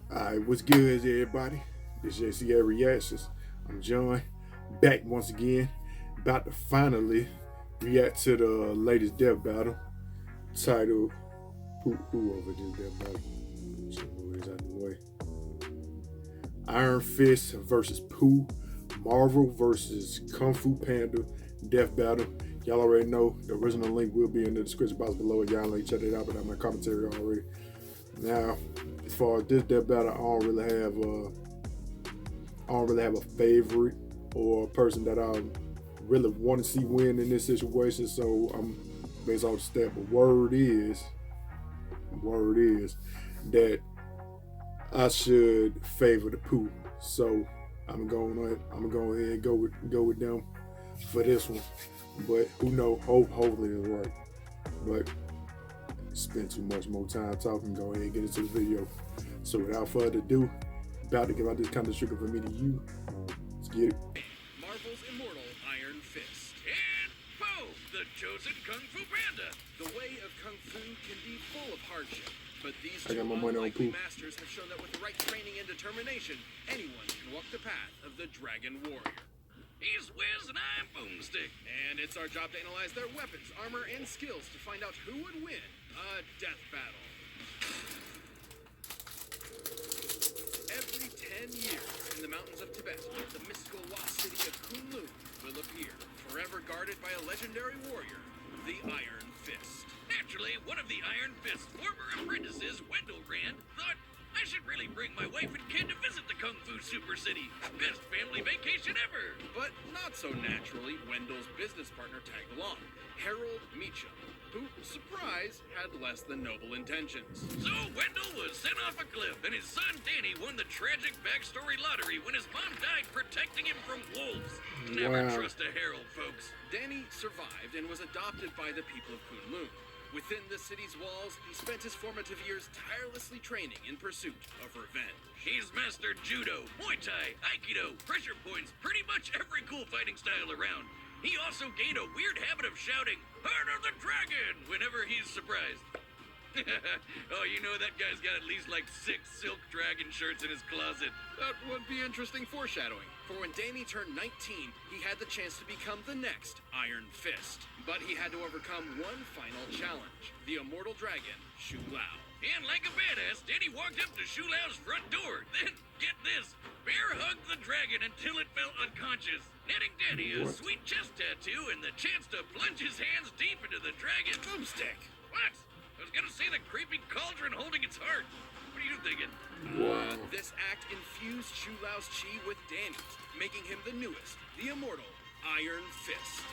Alright, what's good, everybody? This J.C.A. Reactions. I'm John, back once again, about to finally react to the latest death battle titled Who over this death battle? So who is out the way? Iron Fist versus Pooh, Marvel versus Kung Fu Panda death battle. Y'all already know the original link will be in the description box below. Y'all ain't check it out, but I have my commentary already. Now, as far as this death battle, I don't really have a favorite or a person that I really want to see win in this situation. So I'm based off the stat. But word is that I should favor the Pooh. So I'm gonna go ahead and go with them for this one. But who knows? Hopefully it's right. But spend too much more time talking. Go ahead and get into the video. So without further ado, about to give out this kind of trigger for me to you. Let's get it. Marvel's immortal Iron Fist. And Poe, the chosen Kung Fu Panda. The way of Kung Fu can be full of hardship, but these two unlikely masters have shown that with the right training and determination, anyone can walk the path of the Dragon Warrior. He's Wiz and I'm Boomstick, and it's our job to analyze their weapons, armor, and skills to find out who would win a death battle. Every 10 years, in the mountains of Tibet, the mystical lost city of Kunlun will appear, forever guarded by a legendary warrior, the Iron Fist. Naturally, one of the Iron Fist's former apprentices, Wendell Rand, thought, I should really bring my wife and kid to visit the Kung Fu Super City. Best family vacation ever. But not so naturally, Wendell's business partner tagged along, Harold Meacham, who, surprise, had less than noble intentions. So Wendell was sent off a cliff, and his son Danny won the tragic backstory lottery when his mom died protecting him from wolves. Never trust a Harold, folks. Danny survived and was adopted by the people of Kunlun. Within the city's walls, he spent his formative years tirelessly training in pursuit of revenge. He's mastered judo, Muay Thai, Aikido, pressure points, pretty much every cool fighting style around. He also gained a weird habit of shouting, Heart of the Dragon, whenever he's surprised. Oh, you know that guy's got at least like 6 silk dragon shirts in his closet. That would be interesting foreshadowing, for when Danny turned 19, he had the chance to become the next Iron Fist. But he had to overcome one final challenge, the immortal dragon, Shu Lao. And like a badass, Danny walked up to Shu Lao's front door, then, get this, bear hugged the dragon until it fell unconscious, netting Danny a sweet chest tattoo and the chance to plunge his hands deep into the dragon's boomstick. What? I was gonna say the creeping cauldron holding its heart. What are you thinking? This act infused Shu Lao's chi with Danny's, making him the newest, the immortal Iron Fist.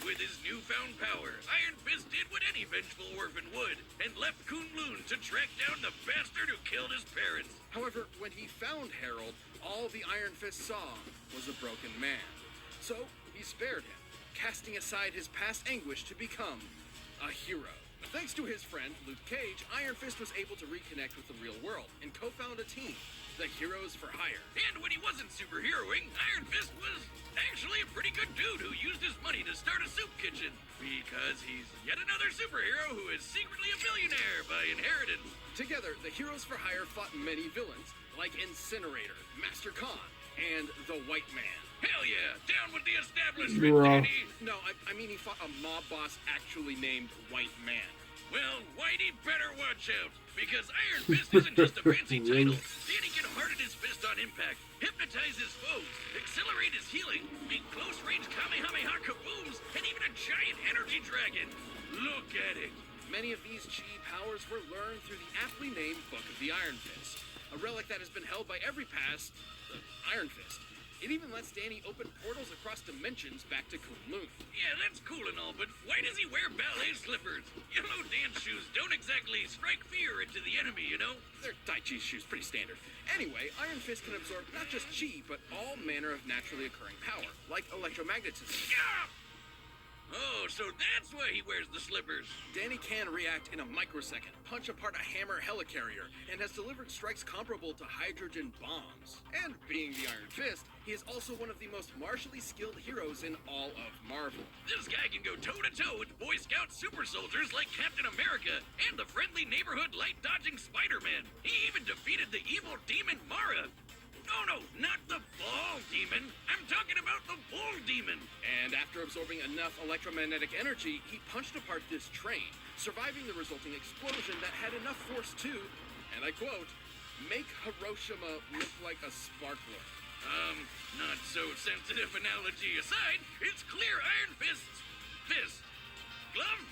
With his newfound power, Iron Fist did what any vengeful orphan would, and left Kunlun to track down the bastard who killed his parents. However, when he found Harold, all the Iron Fist saw was a broken man. So, he spared him, casting aside his past anguish to become a hero. Thanks to his friend, Luke Cage, Iron Fist was able to reconnect with the real world and co-found a team, the Heroes for Hire. And when he wasn't superheroing, Iron Fist was actually a pretty good dude who used his money to start a soup kitchen. Because he's yet another superhero who is secretly a billionaire by inheritance. Together, the Heroes for Hire fought many villains, like Incinerator, Master Khan, and the White Man. Hell yeah, down with the establishment, Danny! No, I mean he fought a mob boss actually named White Man. Well, Whitey better watch out, because Iron Fist isn't just a fancy title. Danny can harden his fist on impact, hypnotize his foes, accelerate his healing, make close-range Kamehameha kabooms, and even a giant energy dragon. Look at it! Many of these chi powers were learned through the aptly named Book of the Iron Fist, a relic that has been held by every past Iron Fist. It even lets Danny open portals across dimensions back to Kunlun. Yeah, that's cool and all, but why does he wear ballet slippers? Yellow dance shoes don't exactly strike fear into the enemy, you know? They're Tai Chi shoes, pretty standard. Anyway, Iron Fist can absorb not just chi, but all manner of naturally occurring power, like electromagnetism. Yeah! Oh, so that's why he wears the slippers. Danny can react in a microsecond, punch apart a hammer helicarrier, and has delivered strikes comparable to hydrogen bombs. And being the Iron Fist, he is also one of the most martially skilled heroes in all of Marvel. This guy can go toe-to-toe with Boy Scout super soldiers like Captain America and the friendly neighborhood light-dodging Spider-Man. He even defeated the evil absorbing enough electromagnetic energy, he punched apart this train, surviving the resulting explosion that had enough force to, and I quote, make Hiroshima look like a sparkler. Not so sensitive analogy aside, it's clear Iron Fist. Glove?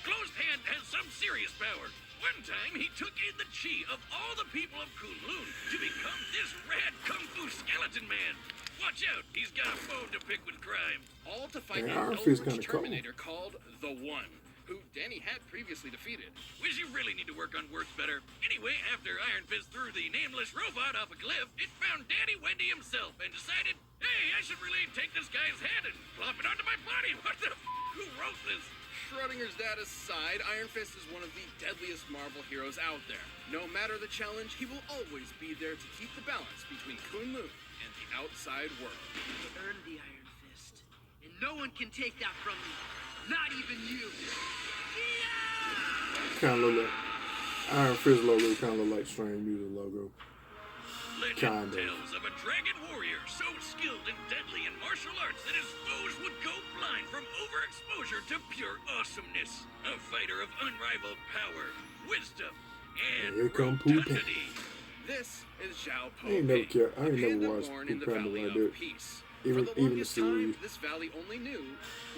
Closed hand has some serious power. One time, he took in the chi of all the people of Kunlun to become this rad kung fu skeleton man. Watch out, he's got a bone to pick with crime. All to fight Yeah, an Iron Fist eldritch kinda cool. Terminator called The One, who Danny had previously defeated. Wish you really need to work on words better. Anyway, after Iron Fist threw the nameless robot off a cliff, it found Daddy Wendy himself and decided, hey, I should really take this guy's head and plop it onto my body. What the f***? Who wrote this? Schrodinger's dad aside, Iron Fist is one of the deadliest Marvel heroes out there. No matter the challenge, he will always be there to keep the balance between Kunlun and the outside world. You earned the Iron Fist, and no one can take that from you. Not even you. Kind of look like Iron Fist logo. Kind of look like Strange Music logo. Legend Kinda. tells of a dragon warrior so skilled and deadly in martial arts that his foes would go blind from overexposure to pure awesomeness. A fighter of unrivaled power, wisdom, and Here come Pooh Panda. rotundity. This is Zhao I ain't never Pei, cared. I a ain't never panda watched born Pooh in the Panda Valley like of that. Peace. Even- For the even longest the series. time, this valley only knew,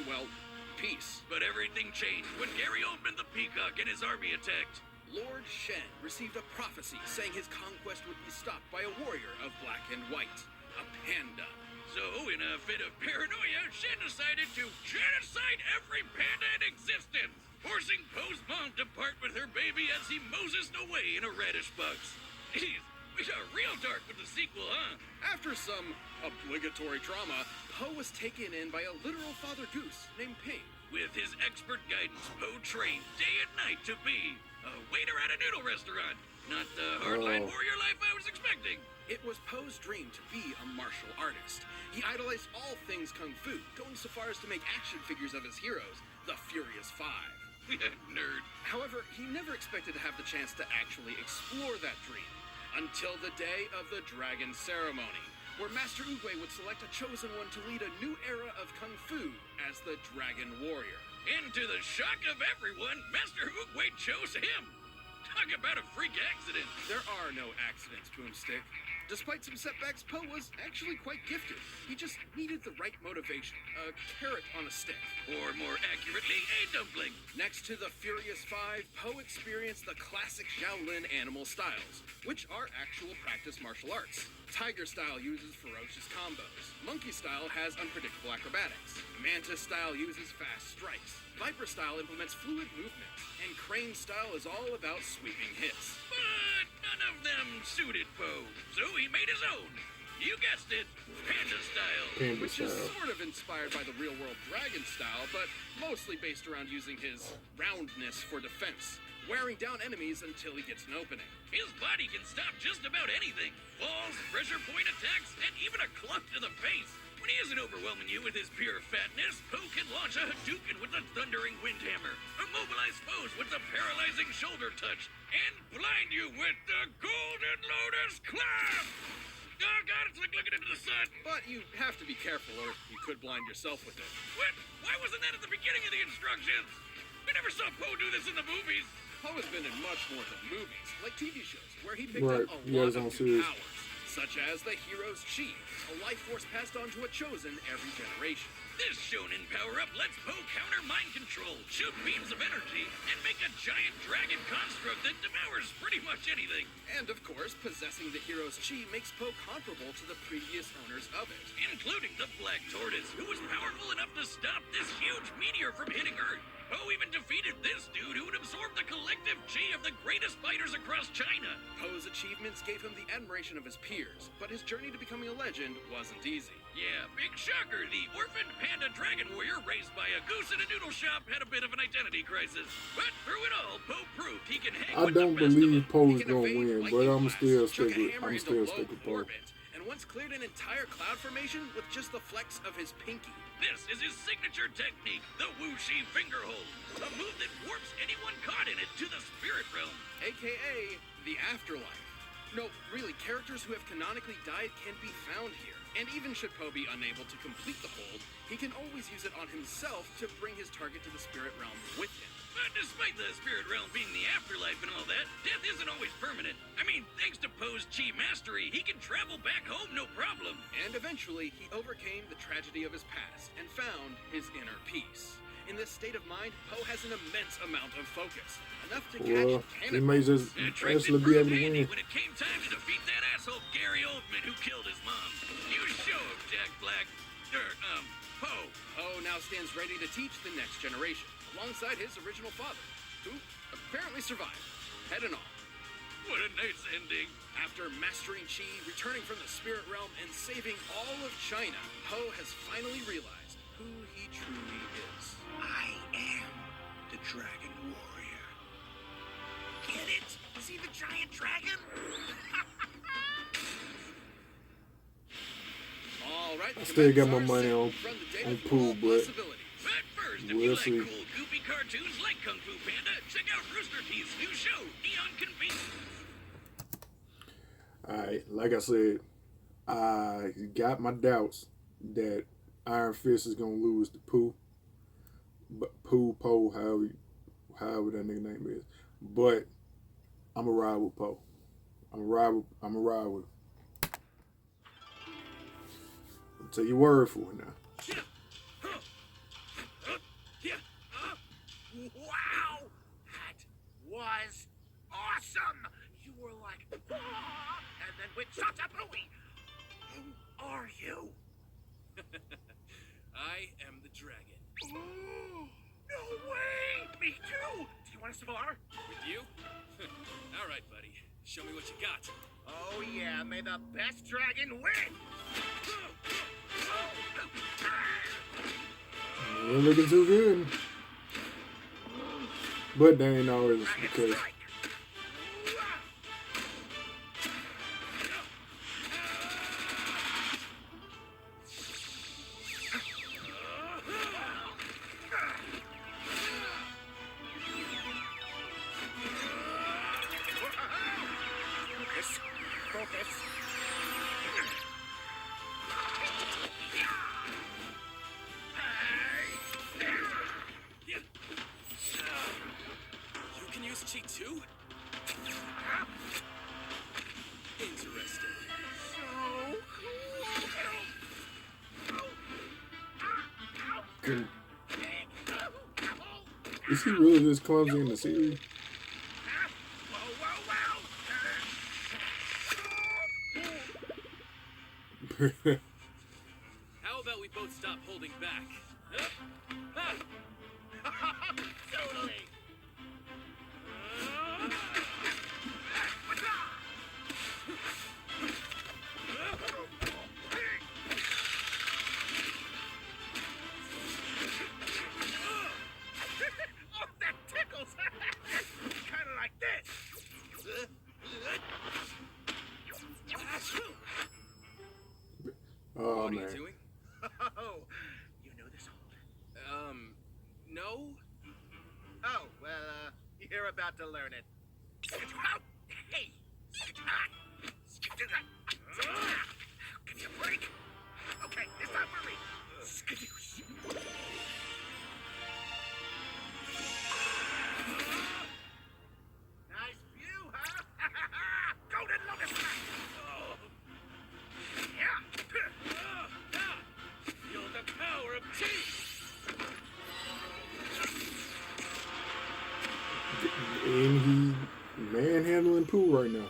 well, peace. But everything changed when Gary Oldman the Peacock and his army attacked. Lord Shen received a prophecy saying his conquest would be stopped by a warrior of black and white, a panda. So, in a fit of paranoia, Shen decided to genocide every panda in existence, forcing Poe's mom to part with her baby as he Mosesed away in a radish box. Jeez, we got real dark with the sequel, huh? After some obligatory trauma, Poe was taken in by a literal father goose named Ping. With his expert guidance, Poe trained day and night to be a waiter at a noodle restaurant. Not the hardline Oh. warrior life I was expecting. It was Poe's dream to be a martial artist. He idolized all things kung fu, going so far as to make action figures of his heroes, the Furious Five. Nerd. However, he never expected to have the chance to actually explore that dream until the day of the Dragon Ceremony, where Master Oogway would select a chosen one to lead a new era of kung fu as the Dragon Warrior. And to the shock of everyone, Master Oogway chose him. Talk about a freak accident. There are no accidents, Boomstick. Despite some setbacks, Poe was actually quite gifted. He just needed the right motivation, a carrot on a stick. Or more accurately, a dumpling. Next to the Furious Five, Poe experienced the classic Shaolin animal styles, which are actual practice martial arts. Tiger style uses ferocious combos. Monkey style has unpredictable acrobatics. Mantis style uses fast strikes. Viper style implements fluid movement. And Crane style is all about sweeping hits. But none of them suited Poe, so he made his own. You guessed it, panda style. Panda Which is style. sort of inspired by the real-world dragon style, but mostly based around using his roundness for defense, wearing down enemies until he gets an opening. His body can stop just about anything. Falls, pressure point attacks, and even a club to the face. When he isn't overwhelming you with his pure fatness, Poe can launch a Hadouken with the thundering windhammer, immobilize foes with the paralyzing shoulder touch, and blind you with the Golden Lotus Clap! Oh god, it's like looking into the sun. But you have to be careful or you could blind yourself with it. What? Why wasn't that at the beginning of the instructions? We never saw Poe do this in the movies. Poe has been in much more than movies, like TV shows, where he picked Right, up a he lot has of on new series. powers, such as the hero's chi, a life force passed on to a chosen every generation. This shonen power-up lets Poe counter mind control, shoot beams of energy, and make a giant dragon construct that devours pretty much anything. And of course, possessing the hero's chi makes Poe comparable to the previous owners of it. Including the Black Tortoise, who was powerful enough to stop this huge meteor from hitting Earth. Poe even defeated this dude who would absorb the collective chi of the greatest fighters across China. Poe's achievements gave him the admiration of his peers, but his journey to becoming a legend wasn't easy. Yeah, big shocker. The orphaned panda dragon warrior raised by a goose in a noodle shop had a bit of an identity crisis. But through it all, Poe proved he can hang I with don't the best of believe them. Poe's He can gonna evade win, lightning but I'm blasts, still chuck a stick with hammer I'm into still low stick with Poe. orbit, and once cleared an entire cloud formation with just the flex of his pinky. This is his signature technique, the Wuxi finger hold. A move that warps anyone caught in it to the spirit realm. AKA the afterlife. No, really, characters who have canonically died can be found here. And even should Poe be unable to complete the hold, he can always use it on himself to bring his target to the spirit realm with him. But despite the spirit realm being the afterlife and all that, death isn't always permanent. I mean, thanks to Poe's chi mastery, he can travel back home no problem. And eventually, he overcame the tragedy of his past and found his inner peace. In this state of mind, Poe has an immense amount of focus, enough to Well, catch he may just That trick actually did be prove able to handy win. when it came time to defeat that asshole Gary Oldman who killed his mom. You show him, Jack Black. Poe. Poe now stands ready to teach the next generation, alongside his original father, who apparently survived, head and all. What a nice ending. After mastering Chi, returning from the spirit realm, and saving all of China, Poe has finally realized who he truly is. I am the Dragon Warrior. Get it? See the giant dragon? All right, I still got my commanders are money set on- to run the data on through Pooh, all but- possibilities. But first, if We'll you like see. cool, goofy cartoons like Kung Fu Panda, check out Rooster Teeth's new show, Neon Convenience. Alright, like I said, I got my doubts that Iron Fist is gonna lose to Pooh. But Poe, however that nigga name is. But I'ma ride with Poe. I'ma ride with him. I'll take your word for it now. Wow! That was awesome! You were like, "Ah," and then went shot-a-booey. Who are you? I am the dragon. No way! Me too! Do you want to spar? With you? All right, buddy. Show me what you got. Oh yeah, may the best dragon win! Ain't looking too good. But that ain't always the Dragon case. strike! Focus. Focus. You can use Chi too? Interesting. Can- Is he really this clumsy in the series? How about we both stop holding back? Totally. Oh, that tickles! Kind of like this. Oh What are you man. doing? Oh, you know this hold? No? Oh, well, you're about to learn it. Hey! Give me a break. Okay, it's time for me. Skadoosh. Nice view, huh? Golden Lotus Pack. Yeah. Feel the power of Chi! And he manhandling Pooh right now.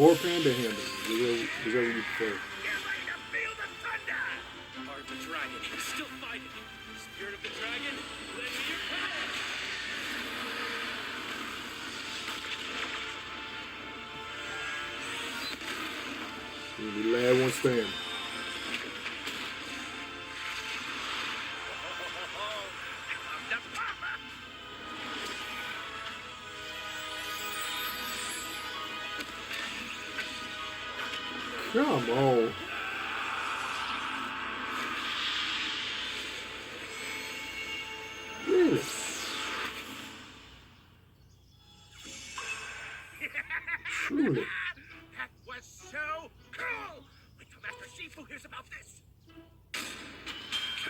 Or panda handling, whichever you prefer. Get ready to feel the thunder. Heart of the dragon, still fighting. Spirit of the dragon, lend me your power! The lad one stand. The papa. Come on. Really? Show, cool! Wait till Master Shifu hears about this.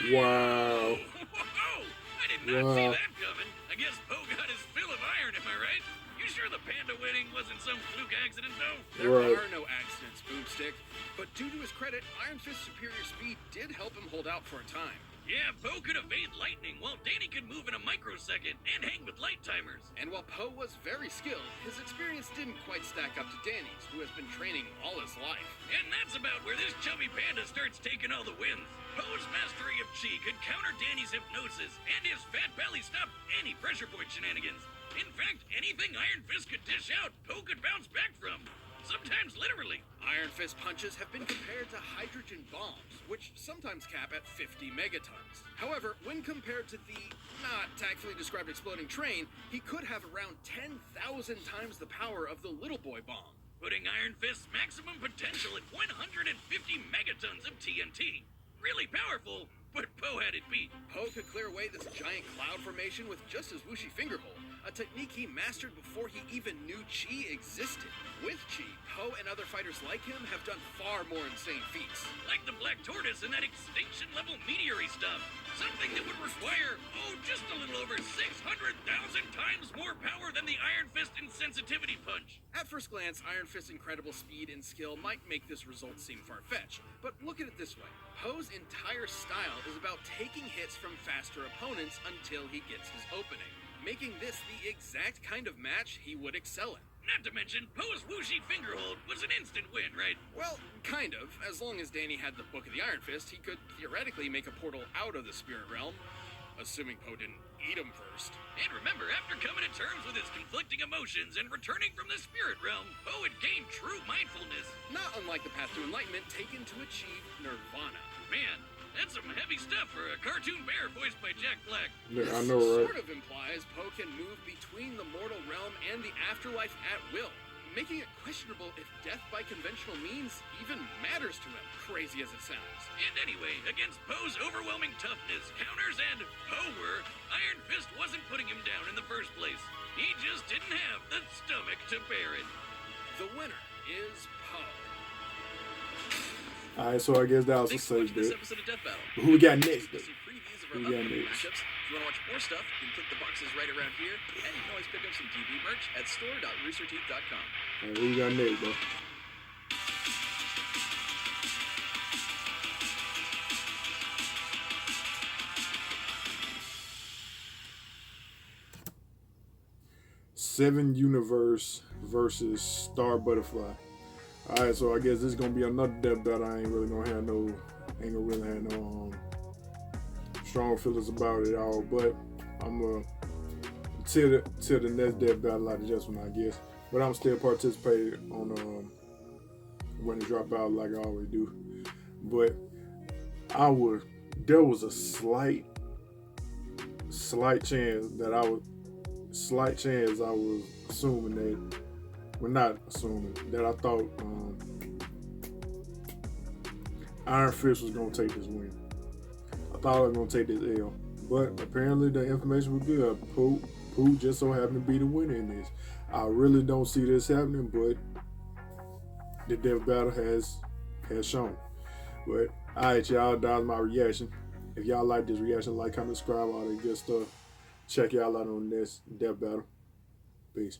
Wow. Whoa! I did not see that coming. I guess Poe got his fill of iron, am I right? You sure the panda wedding wasn't some fluke accident, though? There are no accidents, Boomstick. But due to his credit, Iron Fist's superior speed did help him hold out for a time. Yeah, Poe could evade lightning, while Danny could move in a microsecond and hang with light timers. And while Poe was very skilled, his experience didn't quite stack up to Danny's, who has been training all his life. And that's about where this chubby panda starts taking all the wins. Poe's mastery of chi could counter Danny's hypnosis, and his fat belly stopped any pressure point shenanigans. In fact, anything Iron Fist could dish out, Poe could bounce back from. Sometimes literally. Iron Fist punches have been compared to hydrogen bombs, which sometimes cap at 50 megatons. However, when compared to the not tactfully described exploding train, he could have around 10,000 times the power of the Little Boy bomb. Putting Iron Fist's maximum potential at 150 megatons of TNT. Really powerful, but Poe had it beat. Poe could clear away this giant cloud formation with just his whooshy finger hole, a technique he mastered before he even knew chi existed. With chi, Poe and other fighters like him have done far more insane feats. Like the Black Tortoise and that extinction-level meteor stuff. Something that would require, just a little over 600,000 times more power than the Iron Fist insensitivity punch. At first glance, Iron Fist's incredible speed and skill might make this result seem far-fetched, but look at it this way. Poe's entire style is about taking hits from faster opponents until he gets his opening, making this the exact kind of match he would excel in. Not to mention, Poe's whooshy finger hold was an instant win, right? Well, kind of. As long as Danny had the Book of the Iron Fist, he could theoretically make a portal out of the spirit realm, assuming Poe didn't eat him first. And remember, after coming to terms with his conflicting emotions and returning from the spirit realm, Poe had gained true mindfulness. Not unlike the path to enlightenment taken to achieve nirvana. Man, that's some heavy stuff for a cartoon bear voiced by Jack Black. Yeah, I know, right? Sort of implies Poe can move between the mortal realm and the afterlife at will, making it questionable if death by conventional means even matters to him, crazy as it sounds. And anyway, against Poe's overwhelming toughness, counters, and power, Iron Fist wasn't putting him down in the first place. He just didn't have the stomach to bear it. The winner is Poe. Alright, so I guess that was a Thanks for safe watching this bet. episode of Death Battle. Who we got next, To though? see previews of Who our we got upcoming next? matchups. If you want to watch more stuff, you can click the boxes right around here, and you can always pick up some TV merch at store.roosterteeth.com. Alright, who we got next, bro? Seven Universe versus Star Butterfly. Alright, so I guess this is gonna be another death battle. I ain't really gonna have no strong feelings about it all, but I'm gonna till the next death battle out of this one, I guess. But I'm still participating on when it drop out like I always do. But there was a slight chance I was assuming that, well, not assuming that I thought Iron Fist was gonna take this win. I thought I was gonna take this L, but apparently the information was good. Pooh just so happened to be the winner in this. I really don't see this happening, but the death battle has shown. But alright, y'all, that was my reaction. If y'all like this reaction, like, comment, subscribe, all that good stuff. Check y'all out on this death battle. Peace.